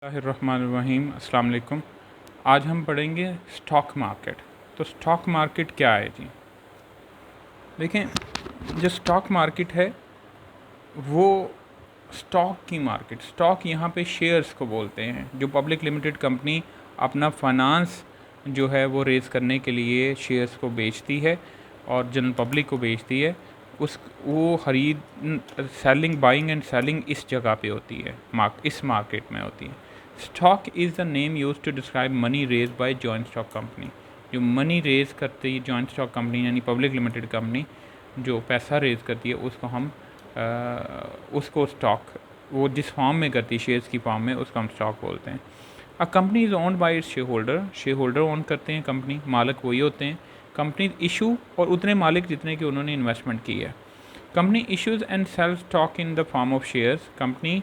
बिस्मिल्लाहिर्रहमानिर्रहीम। अस्सलाम वालेकुम। आज हम पढ़ेंगे स्टॉक मार्केट। तो स्टॉक मार्केट क्या है जी? देखें, जो स्टॉक मार्केट है वो स्टॉक की मार्केट, स्टॉक यहाँ पे शेयर्स को बोलते हैं। जो पब्लिक लिमिटेड कंपनी अपना फाइनेंस जो है वो रेज़ करने के लिए शेयर्स को बेचती है और जनरल पब्लिक को बेचती है, उस वो खरीद सेलिंग, बाइंग एंड सेलिंग इस जगह पे होती है, इस मार्केट में होती है। Stock is the name use to describe money raise by joint stock company. जो मनी रेज करती है जॉइंट स्टॉक कंपनी यानी पब्लिक लिमिटेड कंपनी जो पैसा रेज करती है उसको हम उसको स्टॉक, वो जिस फॉर्म में करती है शेयर्स की फॉर्म में, उसको हम स्टॉक बोलते हैं। A company is owned by its share holder, share holder own करते हैं कंपनी, मालिक वही होते हैं। कंपनी इशू, और उतने मालिक जितने कि उन्होंने इन्वेस्टमेंट की है। Company issues and sell stock in the form of shares, company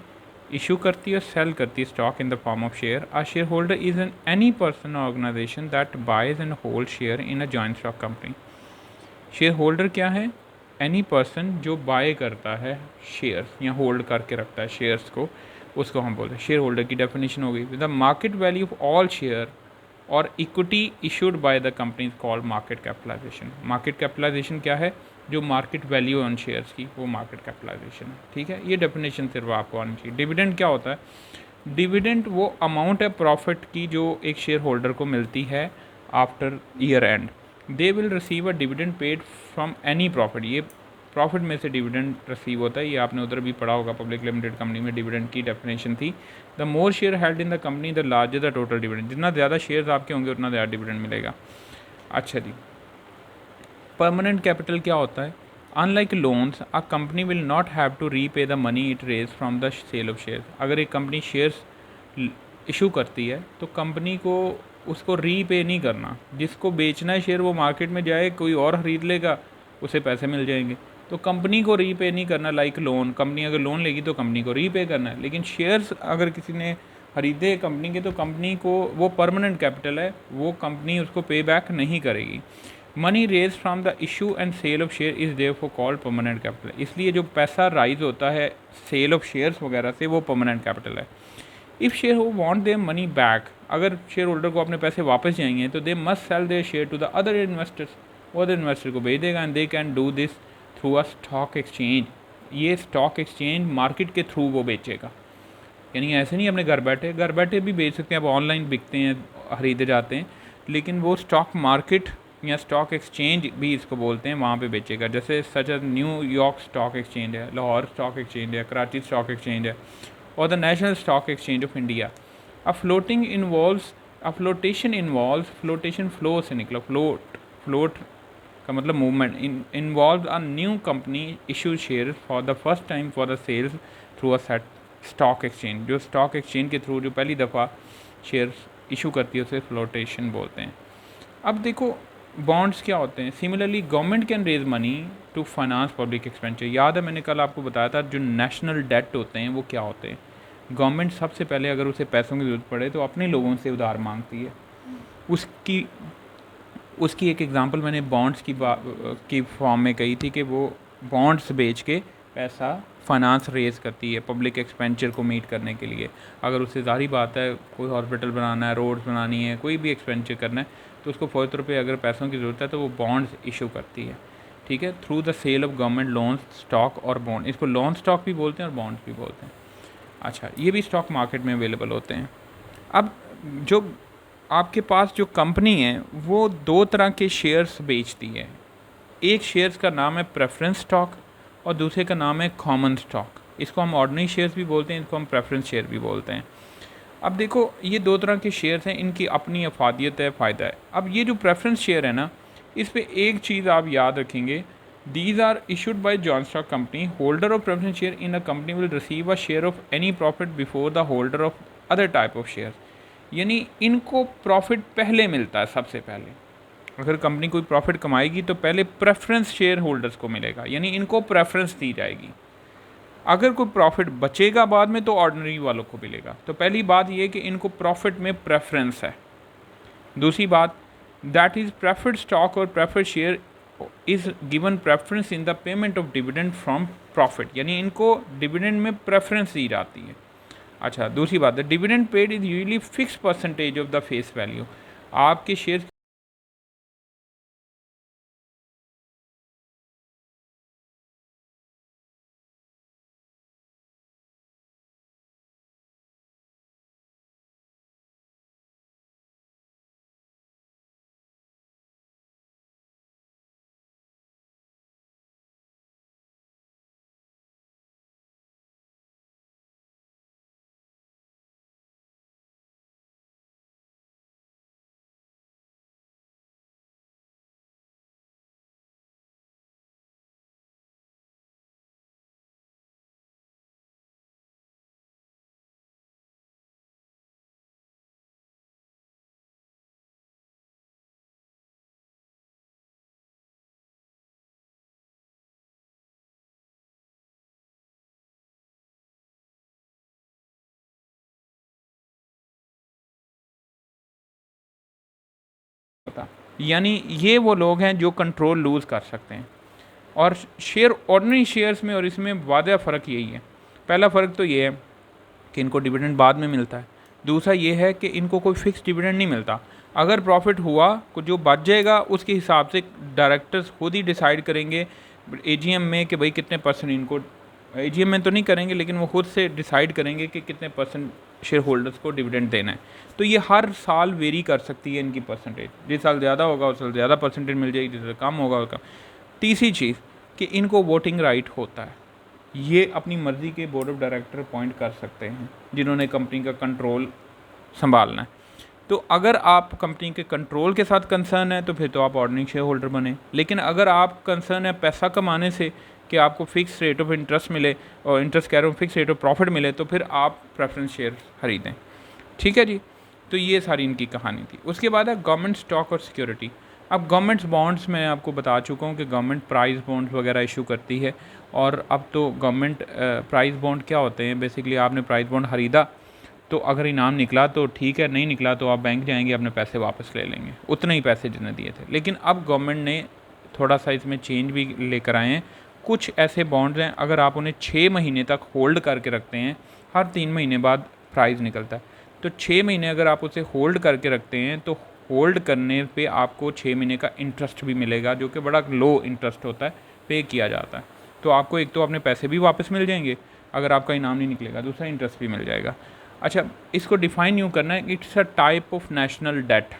issue करती है और सेल करती है stock in the form of share. A share holder is an any person organisation that buys and hold share in a joint stock company. Share holder क्या है? Any person जो bye करता है शेयर्स या hold करके रखता है shares को, उसको हम बोलते हैं शेयर होल्डर की डेफिनेशन हो गई। The market value of all share और equity issued by the company called market capitalisation. Market capitalisation क्या है? जो मार्केट वैल्यू ऑन शेयर्स की, वो मार्केट कैपिटलाइजेशन है। ठीक है, ये डेफिनेशन सिर्फ आपको आनी चाहिए। डिविडेंड क्या होता है? डिविडेंड वो अमाउंट है प्रॉफिट की जो एक शेयर होल्डर को मिलती है after year and. They will receive a dividend paid from any profit. ये प्रॉफिट में से डिविडेंड रिसीव होता है। ये आपने उधर भी पढ़ा होगा, पब्लिक लिमिटेड कंपनी में डिविडेंड की डेफिनेशन थी। The more share held in the company the larger the total dividend. जितना ज़्यादा शेयर्स आपके होंगे उतना ज़्यादा डिविडेंड मिलेगा। अच्छा जी, परमानेंट कैपिटल क्या होता है? Unlike loans, a company will not have to repay the money it raise from the sale of share. अगर एक कंपनी शेयर्स इशू करती है तो कंपनी को उसको रीपे नहीं करना। जिसको बेचना है शेयर वो मार्केट में जाए, कोई और ख़रीद लेगा, उसे पैसे मिल जाएंगे। तो कंपनी को रीपे नहीं करना। लाइक लोन, कंपनी अगर लोन लेगी तो कंपनी को रीपे करना है। लेकिन शेयर्स अगर किसी ने खरीदे कंपनी के तो कंपनी को, वो परमानेंट कैपिटल है, वो कंपनी उसको पे बैक नहीं करेगी। Money raise from the issue and sale of share is therefore called permanent capital. इसलिए जो पैसा राइज होता है सेल ऑफ शेयर्स वगैरह से, वो परमानेंट कैपिटल है। इफ़ शेयर हो वांट देयर मनी बैक, अगर शेयर होल्डर को अपने पैसे वापस चाहिए तो they must sell their share to the other investors. वो अदर इन्वेस्टर को भेज देगा and they can do this through a stock exchange. ये स्टॉक एक्सचेंज मार्केट के थ्रू वो बेचेगा, यानी ऐसे नहीं अपने घर बैठे भी बेच सकते हैं। अब ऑनलाइन बिकते हैं, खरीदे जाते हैं, लेकिन वो स्टॉक मार्केट या स्टॉक एक्सचेंज भी इसको बोलते हैं, वहाँ पे बेचेगा। जैसे such as New York stock exchange है, लाहौर स्टॉक एक्सचेंज है, कराची स्टॉक एक्सचेंज है, और the national stock exchange of India. A flotation involves, flotation flow से निकला, फ्लोट का मतलब movement. Involve a new company issue share for the first time for the sales through a set stock exchange. जो stock exchange के थ्रू जो पहली दफ़ा शेयर्स इशू करती है उसे फ्लोटेशन बोलते हैं। अब देखो, बॉन्ड्स क्या होते हैं? Similarly government can raise money to finance public expenditure. याद है मैंने कल आपको बताया था जो नेशनल डेट होते हैं वो क्या होते हैं। गवर्नमेंट सबसे पहले अगर उसे पैसों की ज़रूरत पड़े तो अपने लोगों से उधार मांगती है। उसकी उसकी एक एग्जांपल मैंने बॉन्ड्स की फॉर्म में कही थी कि वो बॉन्ड्स बेच के पैसा फाइनेंस रेज करती है पब्लिक एक्सपेंडिचर को मीट करने के लिए। अगर उससे ज़ाहिर बात है कोई हॉस्पिटल बनाना है, रोड्स बनानी है, कोई भी एक्सपेंडिचर करना है, तो उसको फ़ौरत रुपये अगर पैसों की ज़रूरत है तो वो बॉन्ड्स इशू करती है। ठीक है, through the sale of government loan stock और बॉन्ड। इसको लोन स्टॉक भी बोलते हैं और बॉन्ड्स भी बोलते हैं। अच्छा, ये भी स्टॉक मार्केट में अवेलेबल होते हैं। अब जो आपके पास जो कंपनी है वो दो तरह के शेयर्स बेचती है। एक शेयर्स का नाम है प्रेफरेंस स्टॉक और दूसरे का नाम है कॉमन स्टॉक। इसको हम ऑर्डिनरी शेयर्स भी बोलते हैं, इसको हम प्रेफरेंस शेयर भी बोलते हैं। अब देखो, ये दो तरह के शेयर्स हैं, इनकी अपनी अफादियत है, फ़ायदा है। अब ये जो प्रेफरेंस शेयर है ना, इस पर एक चीज़ आप याद रखेंगे, these are issued by joint stock company. Holder of preference share in a company will receive a share of any profit before the holder of other type of share. यानी इनको प्रॉफिट पहले मिलता है, सबसे पहले। अगर कंपनी कोई profit कमाएगी तो पहले प्रेफरेंस शेयर होल्डर्स को मिलेगा, यानी इनको प्रेफरेंस दी जाएगी। अगर कोई प्रॉफिट बचेगा बाद में तो ऑर्डिनरी वालों को मिलेगा। तो पहली बात यह कि इनको प्रॉफिट में प्रेफरेंस है। दूसरी बात, दैट इज़ प्रेफर्ड स्टॉक और preferred share is given preference in the payment of dividend from profit, यानी इनको डिविडेंड में प्रेफरेंस दी जाती है। अच्छा, दूसरी बात है dividend paid is usually fix percentage of the face value. आपके शेयर होता, यानी ये वो लोग हैं जो कंट्रोल लूज़ कर सकते हैं। और शेयर ऑर्डिनरी शेयर्स में और इसमें वादा फ़र्क यही है। पहला फ़र्क तो ये है कि इनको डिविडेंड बाद में मिलता है। दूसरा ये है कि इनको कोई फ़िक्स डिविडेंड नहीं मिलता। अगर प्रॉफिट हुआ को जो बच जाएगा उसके हिसाब से डायरेक्टर्स खुद ही डिसाइड करेंगे एजीएम में कि भाई कितने परसेंट इनको, एजीएम में तो नहीं करेंगे लेकिन वो खुद से डिसाइड करेंगे कि कितने परसेंट शेयर होल्डर्स को डिविडेंड देना है। तो ये हर साल वेरी कर सकती है इनकी परसेंटेज, जिस साल ज़्यादा होगा उस साल ज़्यादा परसेंटेज मिल जाएगी, जिस साल कम होगा उसका। तीसरी चीज़ कि इनको वोटिंग राइट होता है, ये अपनी मर्ज़ी के बोर्ड ऑफ डायरेक्टर अपॉइंट कर सकते हैं जिन्होंने कंपनी का कंट्रोल संभालना है। तो अगर आप कंपनी के कंट्रोल के साथ कंसर्न है तो फिर तो आप ऑर्डिनरी शेयर होल्डर बने। लेकिन अगर आप कंसर्न है पैसा कमाने से कि आपको फिक्स रेट ऑफ इंटरेस्ट मिले, और इंटरेस्ट कह रहा हूँ फिक्स रेट ऑफ प्रॉफिट मिले, तो फिर आप प्रेफरेंस शेयर खरीदें। ठीक है जी। तो ये सारी इनकी कहानी थी। उसके बाद है गवर्नमेंट स्टॉक और सिक्योरिटी। अब गवर्नमेंट्स बॉन्ड्स मैं आपको बता चुका हूँ कि गवर्नमेंट प्राइस बॉन्ड्स वगैरह इशू करती है। और अब तो गवर्नमेंट प्राइस बॉन्ड क्या होते हैं, बेसिकली आपने प्राइस बॉन्ड ख़रीदा तो अगर इनाम निकला तो ठीक है, नहीं निकला तो आप बैंक जाएंगे अपने पैसे वापस ले लेंगे, उतने ही पैसे जितने दिए थे। लेकिन अब गवर्नमेंट ने थोड़ा सा इसमें चेंज भी लेकर आए हैं। कुछ ऐसे बॉन्ड्स हैं अगर आप उन्हें 6 महीने तक होल्ड करके रखते हैं, हर 3 महीने बाद प्राइस निकलता है, तो 6 महीने अगर आप उसे होल्ड करके रखते हैं तो होल्ड करने पे आपको 6 महीने का इंटरेस्ट भी मिलेगा, जो कि बड़ा लो इंटरेस्ट होता है, पे किया जाता है। तो आपको एक तो अपने पैसे भी वापस मिल जाएंगे अगर आपका इनाम नहीं निकलेगा, दूसरा इंटरेस्ट भी मिल जाएगा। अच्छा, इसको डिफ़ाइन यूँ करना है, it's a type of national debt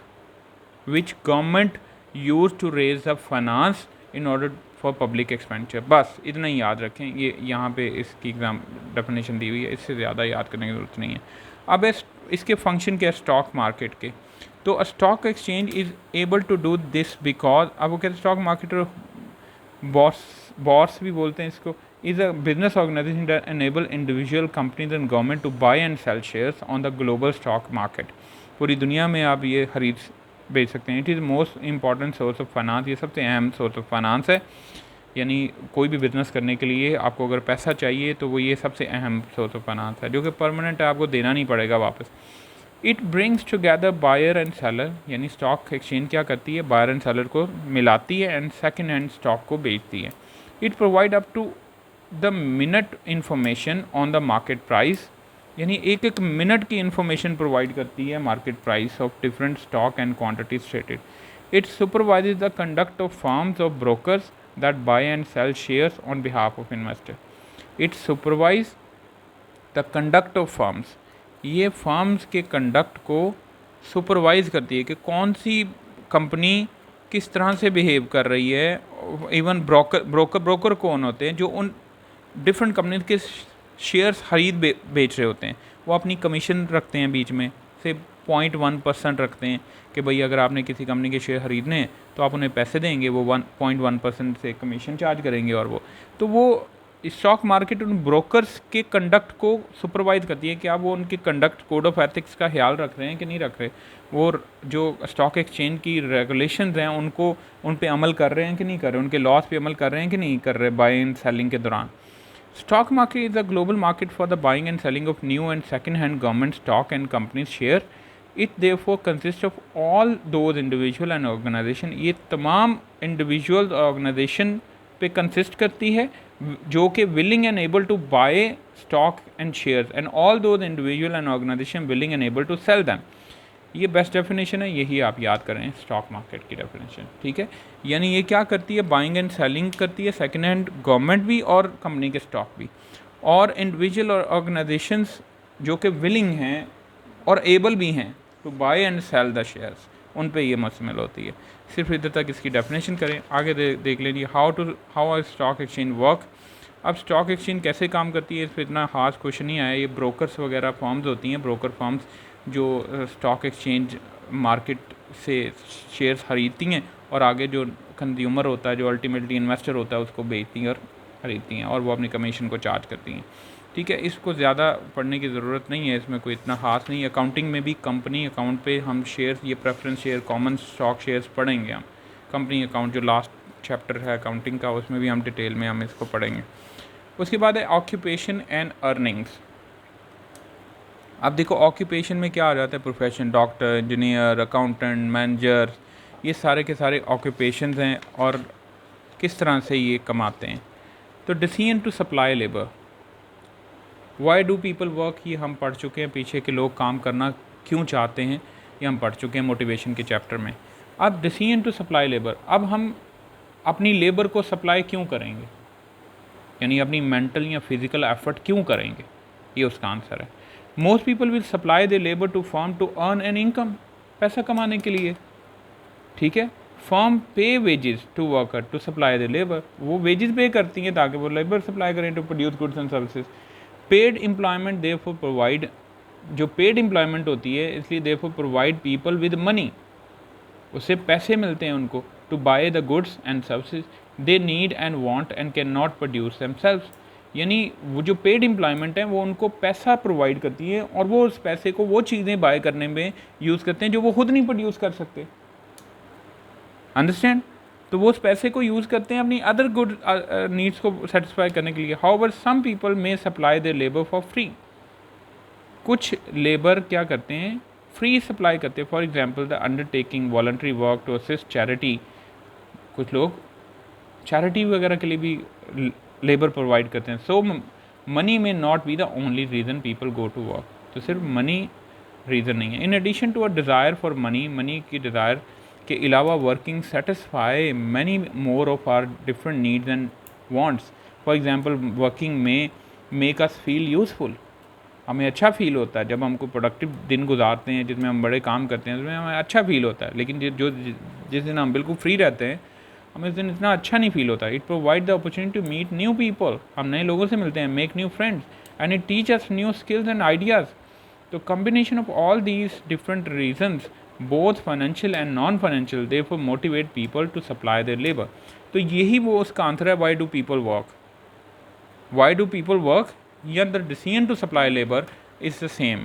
which government use to raise the finance in order for public expenditure. बस इतना ही याद रखें, ये यहाँ पे इसकी एग्जाम डेफिनेशन दी हुई है, इससे ज़्यादा याद करने की ज़रूरत नहीं है। अब इसके फंक्शन क्या है स्टॉक मार्केट के। तो stock exchange is able to do this because, अब वो कहते हैं स्टॉक मार्केट बॉर्स भी बोलते हैं इसको, is a business organization that enable individual companies and government to buy and sell shares on the global stock market। पूरी दुनिया में आप ये खरीद बेच सकते हैं। It is most important source of finance, ये सबसे अहम सोर्स ऑफ फाइनेंस है। यानी कोई भी बिज़नेस करने के लिए आपको अगर पैसा चाहिए तो वो ये सबसे अहम सोर्स ऑफ फाइनेंस है, जो कि परमानेंट है, आपको देना नहीं पड़ेगा वापस। It brings together buyer and seller, यानी स्टॉक एक्सचेंज क्या करती है, बायर एंड सेलर को मिलाती है एंड सेकेंड हैंड स्टॉक को बेचती है। It provide up to the minute information on the market price, यानी एक एक मिनट की इंफॉर्मेशन प्रोवाइड करती है market price of different stock and quantities traded. It supervises the conduct of firms of brokers that buy and sell shares on behalf of investor. It supervise the conduct of firms, ये firms के conduct को supervise करती है कि कौन सी company किस तरह से बिहेव कर रही है। इवन ब्रोकर कौन होते हैं, जो उन डिफरेंट कंपनी के शेयर्स खरीद बेच रहे होते हैं, वो अपनी कमीशन रखते हैं बीच में से 0.1% रखते हैं कि भाई अगर आपने किसी कंपनी के शेयर खरीदने हैं तो आप उन्हें पैसे देंगे, वो 1.1% से कमीशन चार्ज करेंगे। और वो स्टॉक मार्केट उन ब्रोकर्स के कंडक्ट को सुपरवाइज करती है कि आप वो उनके कंडक्ट कोड ऑफ एथिक्स का ख्याल रख रहे हैं कि नहीं रख रहे, वो जो स्टॉक एक्सचेंज की रेगुलेशंस हैं उनको उन पे अमल कर रहे हैं कि नहीं कर रहे, उनके लॉस पे अमल कर रहे हैं कि नहीं कर रहे बाइंग एंड सेलिंग के दौरान। Stock market is a global market for the buying and selling of new and second hand government stock and companies share. It therefore consist of all those individual and organisation, ये तमाम individual organisation पे consist करती है जो कि willing and able to buy stock and shares and all those individual and organisation willing and able to sell them. ये best definition है, यही आप याद करें स्टॉक मार्केट की डेफिनेशन, ठीक है। यानी ये क्या करती है, बाइंग एंड सेलिंग करती है, सेकेंड हैंड गवर्नमेंट भी और कंपनी के स्टॉक भी, और इंडिविजुअल और ऑर्गेनाइजेशंस जो कि विलिंग हैं और एबल भी हैं to buy and sell the shares, उन पे ये मुश्तमिल होती है। सिर्फ इधर तक इसकी डेफिनेशन करें, आगे देख लीजिए how are stock exchange work. अब स्टॉक एक्सचेंज कैसे काम करती है, इस पर इतना खास क्वेश्चन नहीं आया। ये ब्रोकर्स वगैरह फॉर्म्स होती हैं, ब्रोकर फॉर्म्स जो स्टॉक एक्सचेंज मार्केट से शेयर्स खरीदती हैं और आगे जो कंज्यूमर होता है, जो अल्टीमेटली इन्वेस्टर होता है, उसको बेचती हैं और खरीदती हैं और वो अपनी कमीशन को चार्ज करती हैं, ठीक है। इसको ज़्यादा पढ़ने की ज़रूरत नहीं है, इसमें कोई इतना खास नहीं है। अकाउंटिंग में भी कंपनी अकाउंट पे हम शेयर्स, ये preference share, common stock shares पढ़ेंगे हम। कंपनी अकाउंट जो लास्ट चैप्टर है अकाउंटिंग का, उसमें भी हम डिटेल में हम इसको पढ़ेंगे। उसके बाद है ऑक्यूपेशन एंड अर्निंग्स। अब देखो ऑक्यूपेशन में क्या आ जाता है, profession, doctor, engineer, accountant, manager, ये सारे के सारे ऑक्यूपेशंस हैं और किस तरह से ये कमाते हैं। तो decision to supply labour, why do people work, ये हम पढ़ चुके हैं, पीछे के लोग काम करना क्यों चाहते हैं ये हम पढ़ चुके हैं मोटिवेशन के चैप्टर में। अब डिसीजन टू सप्लाई लेबर, अब हम अपनी लेबर को सप्लाई क्यों करेंगे, यानी अपनी मेंटल या फिजिकल एफर्ट क्यों करेंगे, ये उसका आंसर है। Most people will supply the labour to firm to earn an income, पैसा कमाने के लिए, ठीक है। Firm pay wages to worker to supply the labour, वो वेजेस पे करती हैं ताकि वो लेबर सप्लाई करें to produce goods and services. Paid employment therefore provide, जो पेड एम्प्लॉयमेंट होती है इसलिए therefore provide people with money, उससे पैसे मिलते हैं उनको, to buy the goods and services they need and want and can not produce themselves. यानी वो जो पेड एम्प्लॉयमेंट है वो उनको पैसा प्रोवाइड करती है और वो उस पैसे को वो चीज़ें बाय करने में यूज़ करते हैं जो वो खुद नहीं प्रोड्यूस कर सकते, अंडरस्टैंड। तो वो उस पैसे को यूज़ करते हैं अपनी अदर गुड नीड्स को सेटिस्फाई करने के लिए। However some people may supply their labour for free, कुछ लेबर क्या करते हैं, फ्री सप्लाई करते हैं। For example the undertaking voluntary work to assist charity, कुछ लोग चैरिटी वगैरह के लिए भी लेबर प्रोवाइड करते हैं। So money may not be the only reason people go to work, तो सिर्फ मनी रीज़न नहीं है। In addition to a desire for money, money की डिज़ायर के अलावा working satisfy many more of our different needs and wants. For example working may make us feel useful, हमें अच्छा feel होता है जब हमको प्रोडक्टिव दिन गुजारते हैं जिसमें हम बड़े काम करते हैं, उसमें हमें अच्छा फील होता है। लेकिन जिस दिन हम बिल्कुल फ्री रहते हैं हमें उस दिन इतना अच्छा नहीं फील होता। It provide the opportunity to meet new people, हम नए लोगों से मिलते हैं, make new friends and it teach us new skills and ideas. तो combination of all these different reasons both financial and non financial therefore motivate people to supply their labour. तो यही वो उसका आंसर है, why do people work, why do people work या the decision to supply labour is the same,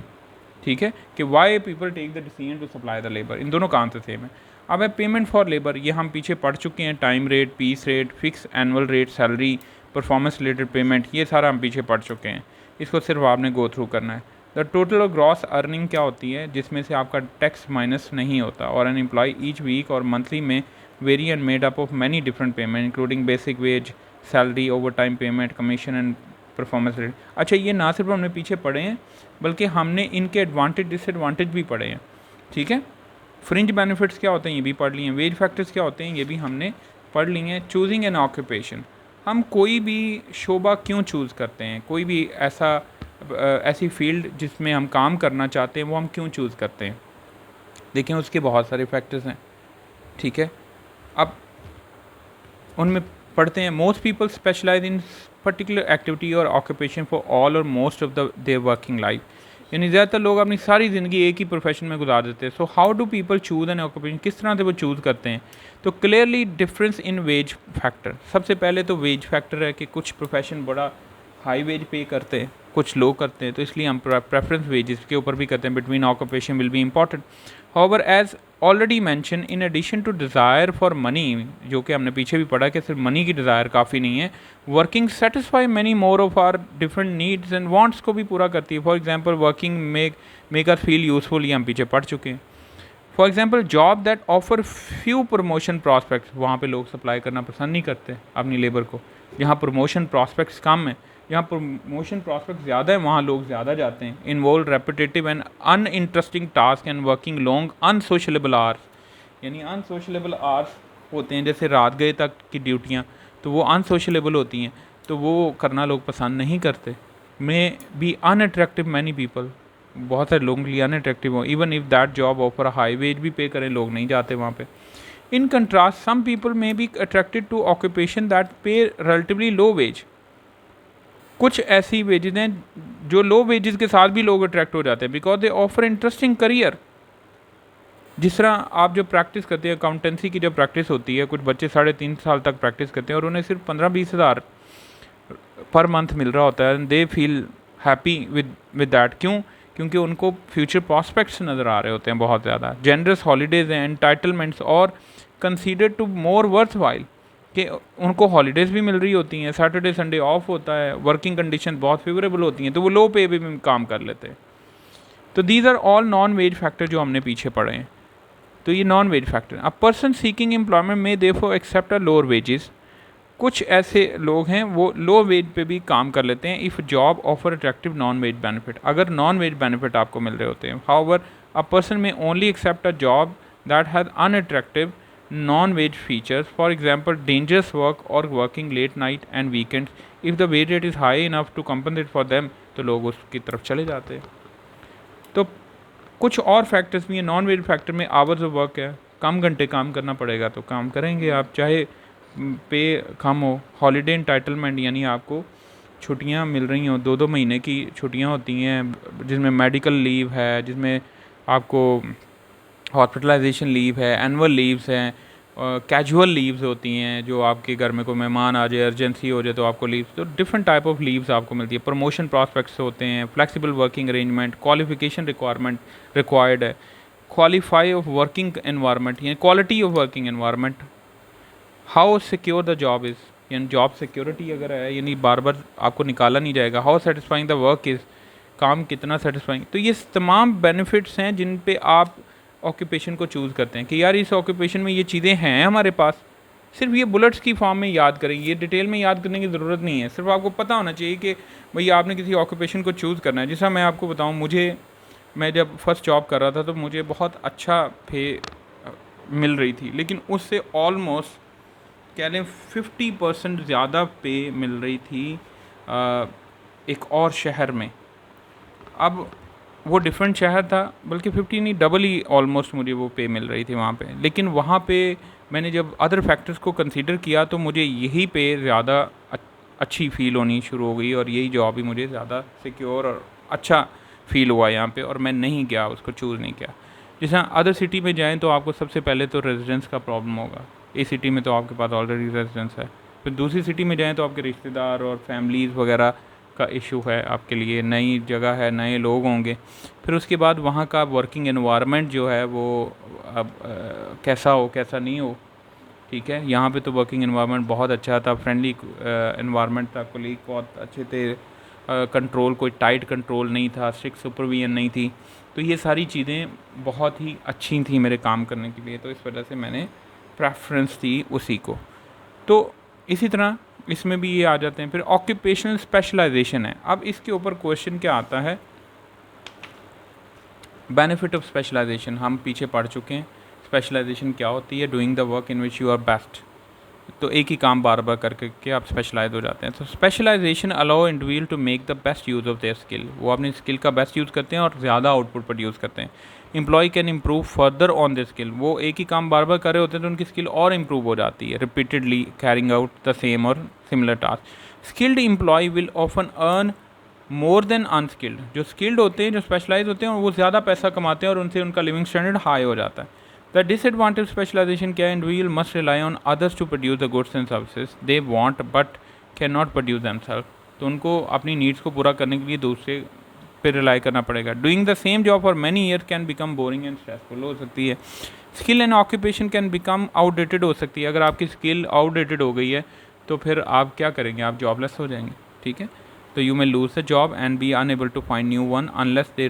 ठीक है, कि why people take the decision to supply the labour, इन दोनों का आंसर सेम है। अब है पेमेंट फॉर लेबर, ये हम पीछे पढ़ चुके हैं, time rate, piece rate, fix annual rate, salary, performance related payment, ये सारा हम पीछे पढ़ चुके हैं, इसको सिर्फ आपने गो थ्रू करना है। द टोटल और ग्रॉस अर्निंग क्या होती है, जिसमें से आपका टैक्स माइनस नहीं होता, और एन एम्प्लॉय ईच वीक और मंथली में very and made up of many different payment including basic veg, salary, over time payment, commission and performance rate. अच्छा, ये ना सिर्फ हमने पीछे पढ़े हैं बल्कि हमने इनके एडवांटेज डिसएडवांटेज भी पढ़े हैं, ठीक है। फ्रिंज बेनिफिट्स क्या होते हैं ये भी पढ़ लिए हैं, वेज फैक्टर्स क्या होते हैं ये भी हमने पढ़ लिए हैं। चूजिंग एन ऑक्यूपेशन, हम कोई भी शोबा क्यों चूज़ करते हैं, कोई भी ऐसी फील्ड जिसमें हम काम करना चाहते हैं वो हम क्यों चूज़ करते हैं, देखिए उसके बहुत सारे फैक्टर्स हैं, ठीक है। अब उनमें पढ़ते हैं। Most people specialise in particular activity or occupation for all or most of the their working life, यानी ज़्यादातर लोग अपनी सारी ज़िंदगी एक ही प्रोफेशन में गुजार देते हैं। So how do people choose an occupation, किस तरह से वो चूज़ करते हैं। तो clearly difference in wage factor, सबसे पहले तो वेज फैक्टर है कि कुछ प्रोफेशन बड़ा हाई वेज पे करते हैं, कुछ लो करते हैं, तो इसलिए हम प्रेफरेंस वेजेस के ऊपर भी करते हैं। Between occupation will be important. However as already mention, in addition to desire for money, जो कि हमने पीछे भी पढ़ा कि सिर्फ मनी की डिज़ायर काफ़ी नहीं है, working satisfy many more of our different needs and wants को भी पूरा करती है। For example working make us feel useful, ये हम पीछे पढ़ चुके हैं। For example job that offer few promotion prospects, वहाँ पे लोग सप्लाई करना पसंद नहीं करते अपनी लेबर को, जहाँ प्रमोशन प्रॉस्पेक्ट्स कम है, जहाँ प्रमोशन प्रॉस्पेक्ट ज़्यादा है वहाँ लोग ज़्यादा जाते हैं। Involve repetitive and uninteresting task and working long unsociable hours, यानी अनसोशलेबल आवर्स होते हैं जैसे रात गए तक की ड्यूटियाँ, तो वो अनसोशलेबल होती हैं, तो वो करना लोग पसंद नहीं करते। May be unattractive many people, बहुत सारे लोगों के लिए अनअट्रैक्टिव हो, even if that job offer high wage भी पे करें लोग नहीं जाते वहाँ पे। In contrast some people may be attracted to occupation that pay relatively low wage, कुछ ऐसी वेजेज हैं जो लो वेजेस के साथ भी लोग अट्रैक्ट हो जाते हैं because they offer interesting career. जिस तरह आप जो प्रैक्टिस करते हैं अकाउंटेंसी की, जब प्रैक्टिस होती है, कुछ बच्चे 3.5 साल तक प्रैक्टिस करते हैं और उन्हें सिर्फ 15-20 हज़ार पर मंथ मिल रहा होता है, they feel happy with that. क्यों? क्योंकि उनको फ्यूचर प्रॉस्पेक्ट्स नज़र आ रहे होते हैं बहुत ज़्यादा। जेनरस हॉलीडेज़ हैं, एंटाइटलमेंट्स और consider to more worthwhile, कि उनको हॉलीडेज़ भी मिल रही होती हैं, सैटरडे संडे ऑफ होता है, वर्किंग कंडीशन बहुत फेवरेबल होती हैं, तो वो लो पे भी काम कर लेते हैं। तो these are all non wage factor जो हमने पीछे पढ़े हैं। तो ये non wage factor. A person seeking employment may therefore accept a lower wages, कुछ ऐसे लोग हैं वो लो वेज पे भी काम कर लेते हैं if job offer attractive non wage benefit, अगर नॉन वेज बेनिफिट आपको मिल रहे होते हैं। However a person may only accept a job that has unattractive non wage features, for example dangerous work और working late night and weekends, if the wage rate is high enough to compensate for them, तो लोग उसकी तरफ चले जाते हैं। तो कुछ और फैक्टर्स भी हैं नॉन वेज फैक्टर में। आवर्स ऑफ वर्क है, कम घंटे काम करना पड़ेगा तो काम करेंगे आप, चाहे पे कम हो। हॉलीडे एंटाइटलमेंट, यानी आपको छुट्टियां मिल रही हों, 2-2 महीने की छुट्टियां होती हैं जिसमें मेडिकल लीव है, जिसमें आपको हॉस्पिटलाइजेशन लीव है, एनुअल लीव्स हैं, कैजुअल लीव्स होती हैं, जो आपके घर में कोई मेहमान आ जाए, अर्जेंसी हो जाए तो आपको लीव, तो डिफरेंट टाइप ऑफ लीव्स आपको मिलती है। प्रमोशन प्रॉस्पेक्ट्स होते हैं, flexible working arrangement, qualification requirement required है, क्वालिफाई ऑफ वर्किंग एनवायरनमेंट, यानी quality of working environment, how secure the job is, यानी जॉब सिक्योरिटी अगर है, यानी बार बार आपको निकाला नहीं जाएगा। How satisfying the work is, काम कितना सेटिस्फाइंग। तो ये तमाम बेनिफिट्स हैं जिन पे आप ऑक्यूपेशन को चूज़ करते हैं कि यार इस ऑक्यूपेशन में ये चीज़ें हैं हमारे पास। सिर्फ ये बुलेट्स की फॉर्म में याद करेंगे, ये डिटेल में याद करने की ज़रूरत नहीं है। सिर्फ आपको पता होना चाहिए कि भाई आपने किसी ऑक्यूपेशन को चूज़ करना है। जैसा मैं आपको बताऊँ, मैं जब फर्स्ट जॉब कर रहा था तो मुझे बहुत अच्छा पे मिल रही थी, लेकिन उससे ऑलमोस्ट कह लें 50% ज़्यादा पे मिल रही थी एक और शहर में। अब वो डिफरेंट शहर था, बल्कि 50 नहीं, डबल ही ऑलमोस्ट मुझे वो पे मिल रही थी वहाँ पे। लेकिन वहाँ पे मैंने जब अदर फैक्टर्स को कंसीडर किया तो मुझे यही पे ज़्यादा अच्छी फ़ील होनी शुरू हो गई और यही जॉब ही मुझे ज़्यादा सिक्योर और अच्छा फ़ील हुआ यहाँ पे, और मैं नहीं गया, उसको चूज़ नहीं किया। जैसे अदर सिटी में जाएँ तो आपको सबसे पहले तो रेजिडेंस का प्रॉब्लम होगा। इस सिटी में तो आपके पास ऑलरेडी रेजिडेंस है, फिर दूसरी सिटी में जाएँ तो आपके रिश्तेदार और फैमिलीज़ वगैरह का इशू है, आपके लिए नई जगह है, नए लोग होंगे। फिर उसके बाद वहाँ का वर्किंग एनवायरनमेंट जो है वो अब कैसा हो कैसा नहीं हो, ठीक है। यहाँ पे तो वर्किंग एनवायरनमेंट बहुत अच्छा था, फ्रेंडली एनवायरनमेंट था, कोलीग बहुत अच्छे थे, कंट्रोल कोई टाइट कंट्रोल नहीं था, स्ट्रिक्ट सुपरविजन नहीं थी। तो ये सारी चीज़ें बहुत ही अच्छी थी मेरे काम करने के लिए, तो इस वजह से मैंने प्रेफरेंस दी उसी को। तो इसी तरह इसमें भी ये आ जाते हैं। फिर ऑक्यूपेशनल स्पेशलाइजेशन है। अब इसके ऊपर क्वेश्चन क्या आता है, बेनिफिट ऑफ स्पेशलाइजेशन हम पीछे पढ़ चुके हैं। स्पेशलाइजेशन क्या होती है? Doing the work in which you are best, तो एक ही काम बार बार करके आप स्पेशलाइज हो जाते हैं। तो specialisation allow individual to make the best use of their skill, वो अपनी स्किल का बेस्ट यूज़ करते हैं और ज़्यादा आउटपुट प्रोड्यूस करते हैं। Employ can improve further on the skill, वो एक ही काम बार बार कर रहे होते हैं तो उनकी स्किल और इम्प्रूव हो जाती है, repeatedly carrying out the same और similar task. Skilled employ will often earn more than unskilled, जो स्किल्ड होते हैं, जो स्पेशलाइज होते हैं, वो ज़्यादा पैसा कमाते हैं और उनसे उनका लिविंग स्टैंडर्ड हाई हो जाता है। द डिसएडवांटेज स्पेशलाइजेशन क्या है? Individual must rely on others to produce the goods and services they want but can not produce themself, तो उनको अपनी नीड्स को पूरा करने के लिए दूसरे पे रिलाई करना पड़ेगा। Doing the same job for many year can become boring and stressful हो सकती है। Skill and occupation can become outdated हो सकती है। अगर आपकी स्किल आउटडेटेड हो गई है तो फिर आप क्या करेंगे? आप जॉबलेस हो जाएंगे, ठीक है। तो you may lose the job and be unable to find new one unless they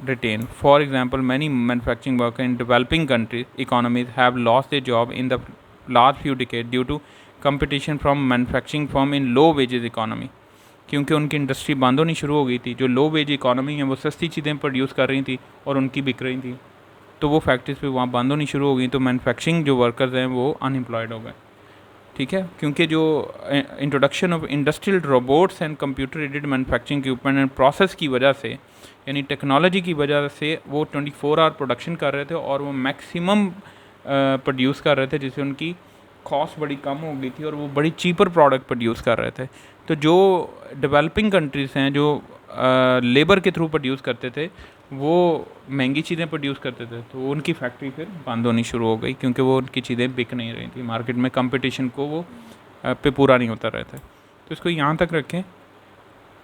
retain. For example, many manufacturing workers in developing countries economies have lost their job in the last few decades due to competition from manufacturing firm in low wages economy, क्योंकि उनकी industry बंद होनी शुरू हो गई थी। जो लो veg economy है वो सस्ती चीज़ें प्रोड्यूस कर रही थी और उनकी बिक रही थी, तो वो फैक्ट्रीज पे वहाँ बंद होनी शुरू हो गई, तो मैन्युफैक्चरिंग जो वर्कर्स हैं वो अनएम्प्लॉयड हो गए। ठीक है, क्योंकि जो introduction of industrial robots and computer aided manufacturing equipment and process की वजह से, यानी टेक्नोलॉजी की वजह से वो 24 आवर प्रोडक्शन कर रहे थे और वो मैक्सिमम प्रोड्यूस कर रहे थे, जिससे उनकी कॉस्ट बड़ी कम हो गई थी और वो बड़ी चीपर प्रोडक्ट प्रोड्यूस कर रहे थे। तो जो डेवलपिंग कंट्रीज़ हैं जो लेबर के थ्रू प्रोड्यूस करते थे वो महंगी चीज़ें प्रोड्यूस करते थे, तो उनकी फैक्ट्री फिर बंद होनी शुरू हो गई, क्योंकि वो उनकी चीज़ें बिक नहीं रही थी मार्केट में, कंपटीशन को वो पे पूरा नहीं होता रहता। तो इसको यहाँ तक रखें।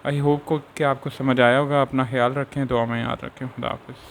आई होप को कि आपको समझ आया होगा। अपना ख्याल रखें, दुआ में याद रखें। खुदा हाफ़िज़।